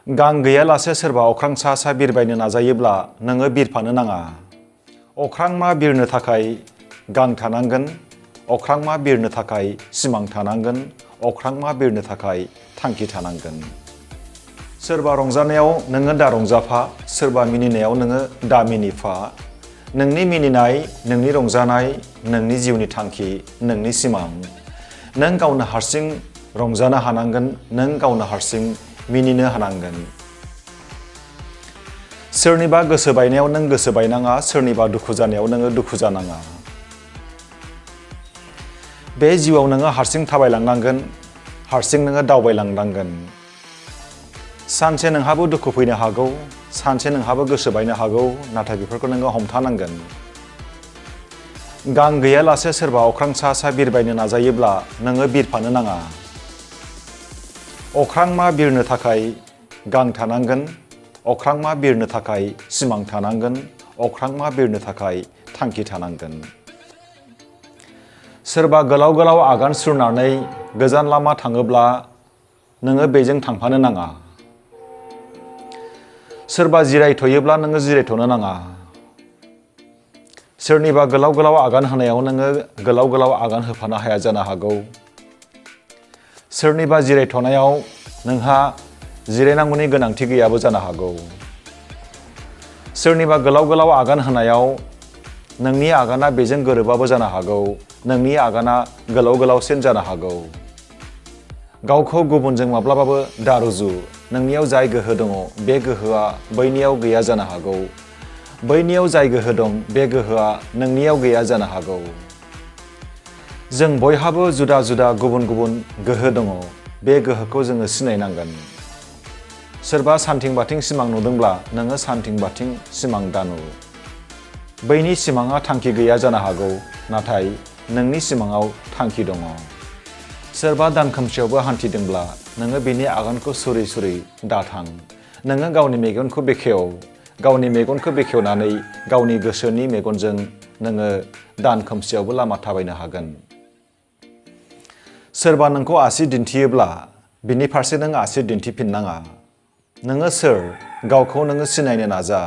गां गैयालासे सोरबा अख्रां सा सा बिरबायनो नाजायोब्ला नोङो बिरफानो नाङा। अख्रांमा बिरनो थाखाय गां थानांगोन, अख्रांमा बिरनो थाखाय सिमां थानांगोन, अख्रांमा बिरनो थाखाय थांखि थानांगोन। सोरबा रंजानायाव नोङो दा रंजाफा, सोरबा मिनिनायाव नोङो दा मिनिफा। नोंनि मिनिनाय, नोंनि रंजानाय, नोंनि जिउनि थांखि, नोंनि सिमां। नों गावनो हारसिं रंजानो हानांगोन, नों गावनो हारसिं मिनिनो हानांगोन। सोरनिबा गोसो बायनायाव नों गोसो बायनाङा, सोरनिबा दुखु जानायाव नोङो दुखु जानाङा। बे जिउआव नोङो हारसिं थाबायलांनांगोन, हारसिं नोङो दावबायलांनांगोन। सानसे नोंहाबो दुखु फैनो हागौ, सानसे नोंहाबो गोसो बायनो हागौ, नाथाय बेफोरखौ नोङो हमथानांगोन। गां गैयालासे सोरबा अख्रां सा सा बिरबायनो नाजायोब्ला नोङो बिरफानो नाङा। अख्रांमा बिरनो थाखाय गां थानांगोन, अख्रांमा बिरनो थाखाय सिमां थानांगोन, अख्रांमा बिरनो थाखाय थांखि थानांगोन। सोरबा गोलाव गोलाव आगान सुरनानै गोजान लामा थाङोब्ला नोङो बेजों थांफानो नाङा। सोरबा जिरायथ'योब्ला नोङो जिरायथ'नो नाङा। सोरनिबा गोलाव गोलाव आगान होनायाव नोङो गोलाव गोलाव आगान होफानो हाया जानो हागौ। सोरनिबा जिरायथ'नायाव नोंहा जिरायनांगौनि गोनांथि गैयाबो जानो हागौ। सोरनिबा गोलाव गोलाव आगान होनायाव नोंनि आगाना बेजों गोरोबाबो जानो हागौ, नोंनि आगाना गोलाव गोलावसिन जानो हागौ। गावखौ गुबुनजों माब्लाबाबो दा रुजु। नोंनियाव जाय गोहो दङ बे गोहोआ बैनियाव गैया जानो हागौ। बैनियाव जाय गोहो दं बे गोहोआ नोंनियाव गैया जानो हागौ। जों बयहाबो जुदा जुदा गुबुन गुबुन गोहो दङ, बे गोहोखौ जोङो सिनायनांगोन। सोरबा सानथिं बाथिं सिमां नुदोंब्ला नोङो सानथिं बाथिं सिमां दानु। बैनि सिमाङा थांखि गैया जानो हागौ, नाथाय नोंनि सिमाङाव थांखि दङ। सोरबा दान खोमसियावबो हान्थिदोंब्ला नोङो बेनि आगानखौ सुरै सुरै दाथां। नोङो गावनि मेगनखौ बेखेव, गावनि मेगनखौ बेखेवनानै गावनि गोसोनि मेगनजों नोङो दान खोमसियावबो लामा थाबायनो हागोन। सोरबा नोंखौ आसि दिन्थियोब्ला बिनि फारसे नों आसि दिन्थिफिननाङा। नोङो सोर गावखौ नोङो सिनायनो नाजा।